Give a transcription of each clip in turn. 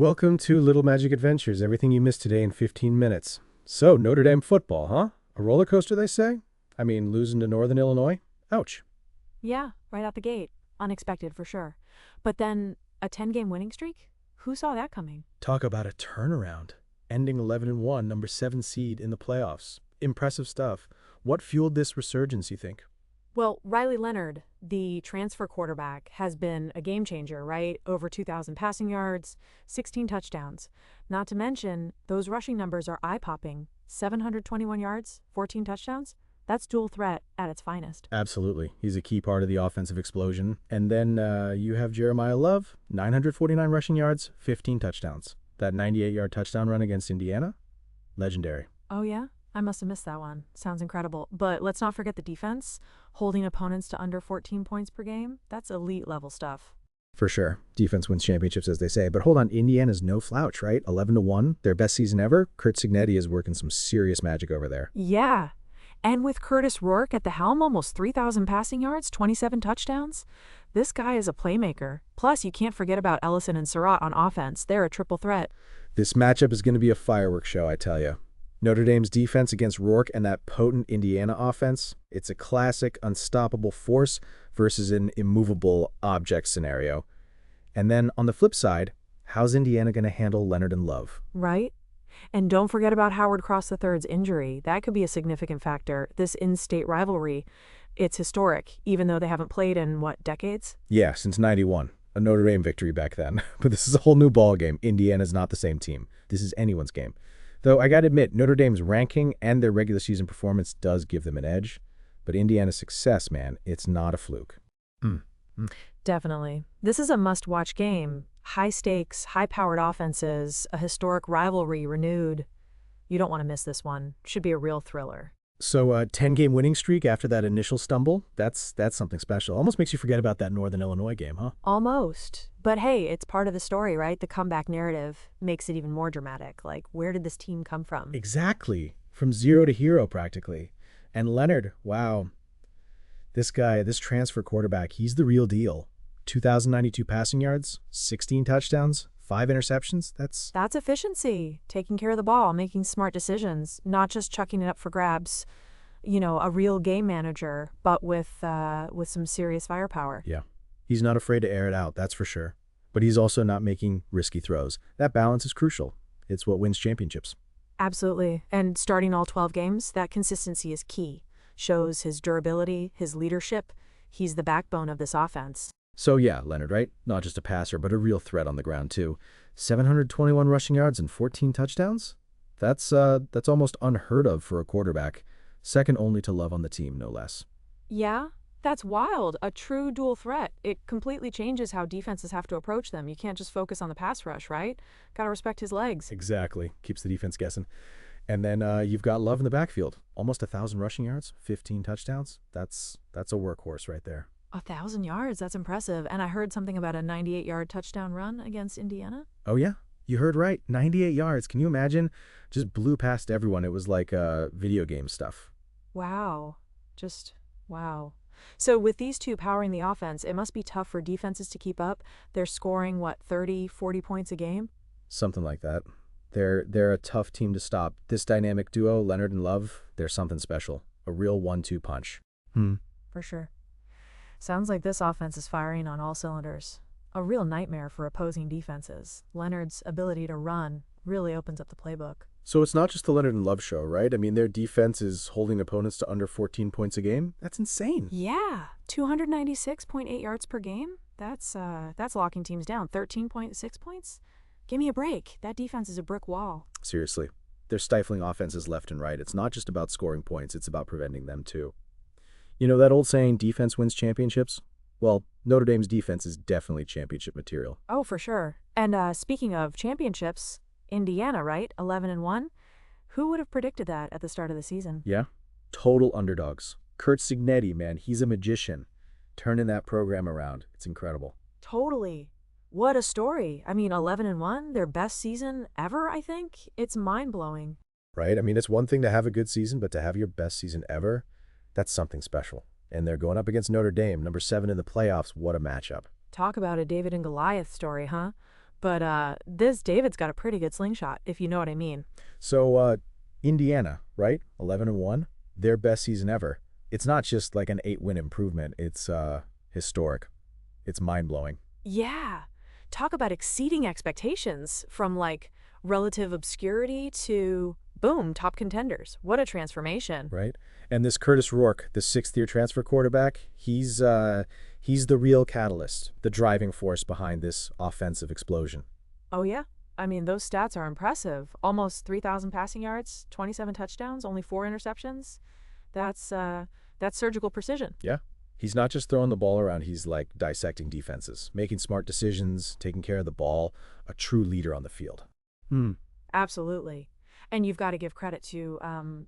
Welcome to Little Magic Adventures, everything you missed today in 15 minutes. So, Notre Dame football, huh? A roller coaster, they say? I mean, losing to Northern Illinois? Ouch. Yeah, right out the gate. Unexpected for sure. But then a 10-game winning streak? Who saw that coming? Talk about a turnaround. Ending 11-1, number 7 seed in the playoffs. Impressive stuff. What fueled this resurgence, you think? Well, Riley Leonard, the transfer quarterback, has been a game changer, right? Over 2,000 passing yards, 16 touchdowns. Not to mention, those rushing numbers are eye-popping. 721 yards, 14 touchdowns. That's dual threat at its finest. Absolutely. He's a key part of the offensive explosion. And then you have Jeremiah Love, 949 rushing yards, 15 touchdowns. That 98-yard touchdown run against Indiana? Legendary. Oh, yeah? I must have missed that one. Sounds incredible. But let's not forget the defense. Holding opponents to under 14 points per game. That's elite level stuff. For sure. Defense wins championships, as they say. But hold on, Indiana's no slouch, right? 11-1, their best season ever. Kurt Cignetti is working some serious magic over there. Yeah. And with Curtis Rourke at the helm, almost 3,000 passing yards, 27 touchdowns. This guy is a playmaker. Plus, you can't forget about Ellison and Surratt on offense. They're a triple threat. This matchup is going to be a fireworks show, I tell you. Notre Dame's defense against Rourke and that potent Indiana offense, it's a classic unstoppable force versus an immovable object scenario. And then on the flip side, how's Indiana going to handle Leonard and Love? Right? And don't forget about Howard Cross III's injury. That could be a significant factor. This in-state rivalry, it's historic, even though they haven't played in, what, decades? Yeah, since 91. A Notre Dame victory back then. But this is a whole new ball game. Indiana's not the same team. This is anyone's game. Though I gotta admit, Notre Dame's ranking and their regular season performance does give them an edge. But Indiana's success, man, it's not a fluke. Definitely. This is a must-watch game. High stakes, high-powered offenses, a historic rivalry renewed. You don't want to miss this one. Should be a real thriller. So a 10-game winning streak after that initial stumble, that's something special. Almost makes you forget about that Northern Illinois game, huh? Almost. But hey, it's part of the story, right? The comeback narrative makes it even more dramatic. Like, where did this team come from? Exactly. From zero to hero, practically. And Leonard, wow. This guy, this transfer quarterback, he's the real deal. 2,092 passing yards, 16 touchdowns, 5 interceptions. That's efficiency. Taking care of the ball, making smart decisions, not just chucking it up for grabs. You know, a real game manager, but with some serious firepower. Yeah. He's not afraid to air it out, that's for sure. But he's also not making risky throws. That balance is crucial. It's what wins championships. Absolutely. And starting all 12 games, that consistency is key. Shows his durability, his leadership. He's the backbone of this offense. So yeah, Leonard, right? Not just a passer, but a real threat on the ground too. 721 rushing yards and 14 touchdowns? That's almost unheard of for a quarterback. Second only to Love on the team, no less. Yeah, that's wild. A true dual threat. It completely changes how defenses have to approach them. You can't just focus on the pass rush, right? Gotta respect his legs. Exactly. Keeps the defense guessing. And then you've got Love in the backfield. Almost 1,000 rushing yards, 15 touchdowns. That's a workhorse right there. 1,000 yards, that's impressive. And I heard something about a 98-yard touchdown run against Indiana. Oh yeah, you heard right. 98 yards. Can you imagine? Just blew past everyone. It was like video game stuff. Wow. Just wow. So with these two powering the offense, it must be tough for defenses to keep up. They're scoring, what, 30, 40 points a game? Something like that. They're a tough team to stop. This dynamic duo, Leonard and Love, they're something special. A real 1-2 punch. For sure. Sounds like this offense is firing on all cylinders. A real nightmare for opposing defenses. Leonard's ability to run really opens up the playbook. So it's not just the Leonard and Love show, right? I mean, their defense is holding opponents to under 14 points a game. That's insane. Yeah, 296.8 yards per game. That's locking teams down. 13.6 points? Give me a break. That defense is a brick wall. Seriously. They're stifling offenses left and right. It's not just about scoring points, it's about preventing them too. You know that old saying, defense wins championships? Well, Notre Dame's defense is definitely championship material. Oh, for sure. And speaking of championships, Indiana, right? 11-1? Who would have predicted that at the start of the season? Yeah? Total underdogs. Kurt Cignetti, man, he's a magician. Turning that program around. It's incredible. Totally. What a story. I mean, 11-1, their best season ever, I think? It's mind-blowing. Right? I mean, it's one thing to have a good season, but to have your best season ever, that's something special. And they're going up against Notre Dame, number 7 in the playoffs. What a matchup. Talk about a David and Goliath story, huh? But this David's got a pretty good slingshot, if you know what I mean. So, Indiana, right? 11-1, their best season ever. It's not just like an 8-win improvement. It's historic. It's mind-blowing. Yeah. Talk about exceeding expectations from like relative obscurity to boom, top contenders. What a transformation. Right? And this Curtis Rourke, the sixth-year transfer quarterback, he's the real catalyst, the driving force behind this offensive explosion. Oh, yeah? I mean, those stats are impressive. Almost 3,000 passing yards, 27 touchdowns, only 4 interceptions. That's surgical precision. Yeah. He's not just throwing the ball around, he's like dissecting defenses, making smart decisions, taking care of the ball, a true leader on the field. Absolutely. And you've got to give credit to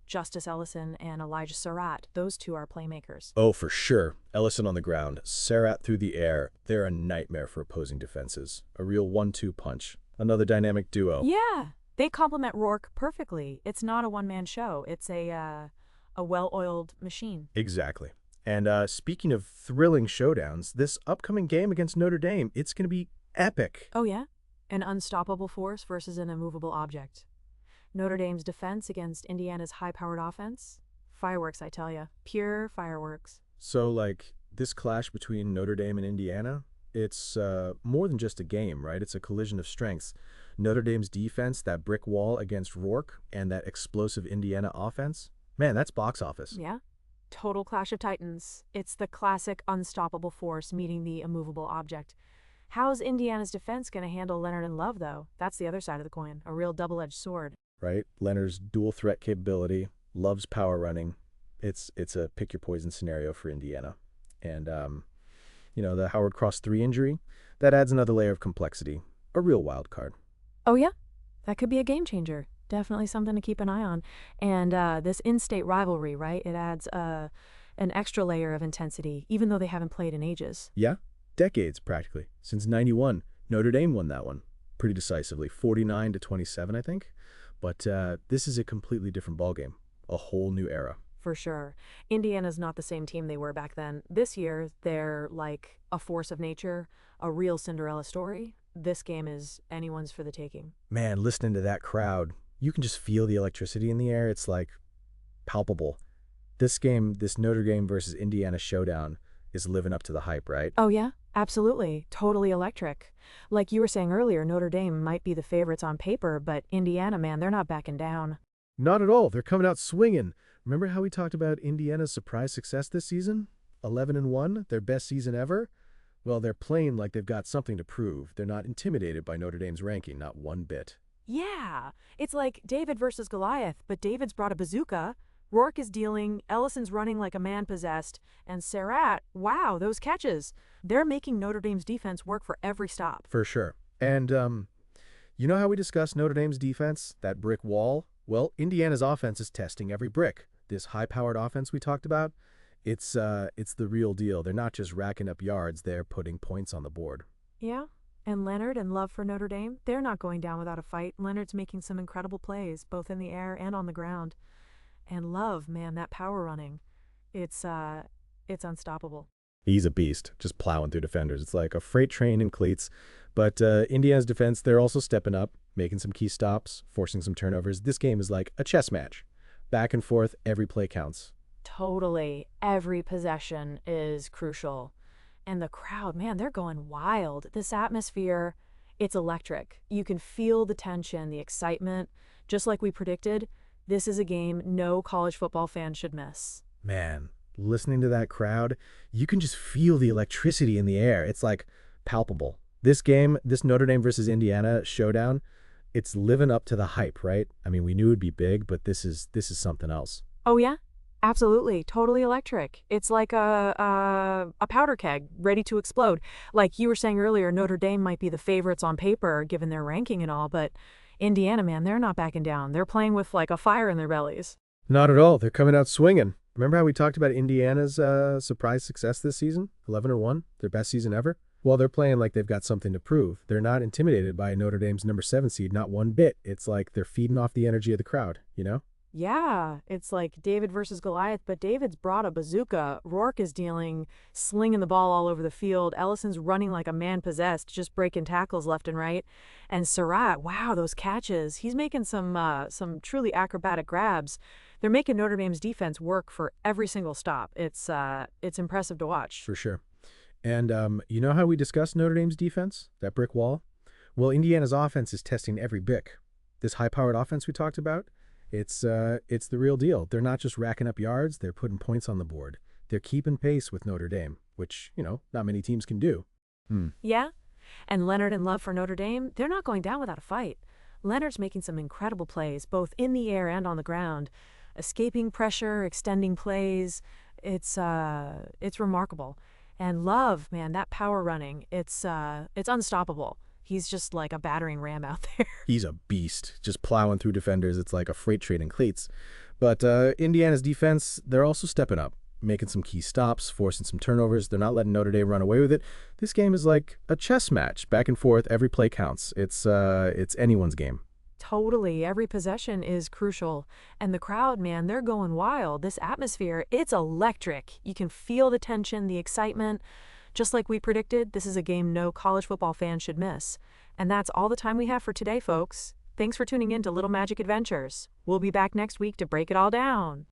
Justice Ellison and Elijah Surratt. Those two are playmakers. Oh, for sure. Ellison on the ground, Surratt through the air. They're a nightmare for opposing defenses. A real 1-2 punch. Another dynamic duo. Yeah, they complement Rourke perfectly. It's not a one-man show. It's a well-oiled machine. Exactly. And speaking of thrilling showdowns, this upcoming game against Notre Dame, it's going to be epic. Oh, yeah? An unstoppable force versus an immovable object. Notre Dame's defense against Indiana's high-powered offense? Fireworks, I tell ya. Pure fireworks. So, like, this clash between Notre Dame and Indiana, it's more than just a game, right? It's a collision of strengths. Notre Dame's defense, that brick wall against Rourke, and that explosive Indiana offense, man, that's box office. Yeah? Total clash of titans. It's the classic unstoppable force meeting the immovable object. How's Indiana's defense going to handle Leonard and Love, though? That's the other side of the coin, a real double-edged sword. Right? Leonard's dual threat capability, Love's power running. It's a pick-your-poison scenario for Indiana. And, the Howard Cross 3 injury, that adds another layer of complexity. A real wild card. Oh, yeah? That could be a game changer. Definitely something to keep an eye on. And this in-state rivalry, right? It adds an extra layer of intensity, even though they haven't played in ages. Yeah, decades practically. Since 91, Notre Dame won that one pretty decisively, 49-27, I think. But this is a completely different ballgame, a whole new era. For sure. Indiana's not the same team they were back then. This year, they're like a force of nature, a real Cinderella story. This game is anyone's for the taking. Man, listening to that crowd, you can just feel the electricity in the air. It's like palpable. This game, this Notre Dame versus Indiana showdown is living up to the hype, right? Oh, yeah? Absolutely. Totally electric. Like you were saying earlier, Notre Dame might be the favorites on paper, but Indiana, man, they're not backing down. Not at all. They're coming out swinging. Remember how we talked about Indiana's surprise success this season? 11-1, their best season ever? Well, they're playing like they've got something to prove. They're not intimidated by Notre Dame's ranking, not one bit. Yeah. It's like David versus Goliath, but David's brought a bazooka. Rourke is dealing, Ellison's running like a man possessed, and Surratt, wow, those catches. They're making Notre Dame's defense work for every stop. For sure. And, you know how we discussed Notre Dame's defense, that brick wall? Well, Indiana's offense is testing every brick. This high-powered offense we talked about, it's the real deal. They're not just racking up yards, they're putting points on the board. Yeah. And Leonard and Love for Notre Dame, they're not going down without a fight. Leonard's making some incredible plays, both in the air and on the ground. And Love, man, that power running, it's unstoppable. He's a beast, just plowing through defenders. It's like a freight train in cleats. But Indiana's defense, they're also stepping up, making some key stops, forcing some turnovers. This game is like a chess match. Back and forth, every play counts. Totally. Every possession is crucial. And the crowd, man, they're going wild. This atmosphere, it's electric. You can feel the tension, the excitement. Just like we predicted, this is a game no college football fan should miss. Man, listening to that crowd, you can just feel the electricity in the air. It's like palpable. This game, this Notre Dame versus Indiana showdown, it's living up to the hype, right? I mean, we knew it'd be big, but this is something else. Oh, yeah? Absolutely. Totally electric. It's like a powder keg ready to explode. Like you were saying earlier, Notre Dame might be the favorites on paper, given their ranking and all, but Indiana, man, they're not backing down. They're playing with like a fire in their bellies. Not at all. They're coming out swinging. Remember how we talked about Indiana's surprise success this season? 11-1, their best season ever? Well, they're playing like they've got something to prove. They're not intimidated by Notre Dame's number 7 seed, not one bit. It's like they're feeding off the energy of the crowd, you know? Yeah, it's like David versus Goliath, but David's brought a bazooka. Rourke is slinging the ball all over the field. Ellison's running like a man possessed, just breaking tackles left and right. And Surratt, wow, those catches. He's making some truly acrobatic grabs. They're making Notre Dame's defense work for every single stop. It's impressive to watch. For sure. And you know how we discussed Notre Dame's defense, that brick wall? Well, Indiana's offense is testing every brick. This high-powered offense we talked about, it's the real deal. They're not just racking up yards, they're putting points on the board. They're keeping pace with Notre Dame, which, not many teams can do. Yeah? And Leonard and Love for Notre Dame, they're not going down without a fight. Leonard's making some incredible plays, both in the air and on the ground. Escaping pressure, extending plays. It's remarkable. And Love, man, that power running, it's unstoppable. He's just like a battering ram out there. He's a beast, just plowing through defenders. It's like a freight train in cleats. But Indiana's defense, they're also stepping up, making some key stops, forcing some turnovers. They're not letting Notre Dame run away with it. This game is like a chess match, back and forth. Every play counts. It's anyone's game. Totally. Every possession is crucial. And the crowd, man, they're going wild. This atmosphere, it's electric. You can feel the tension, the excitement. Just like we predicted, this is a game no college football fan should miss. And that's all the time we have for today, folks. Thanks for tuning in to Little Magic Adventures. We'll be back next week to break it all down.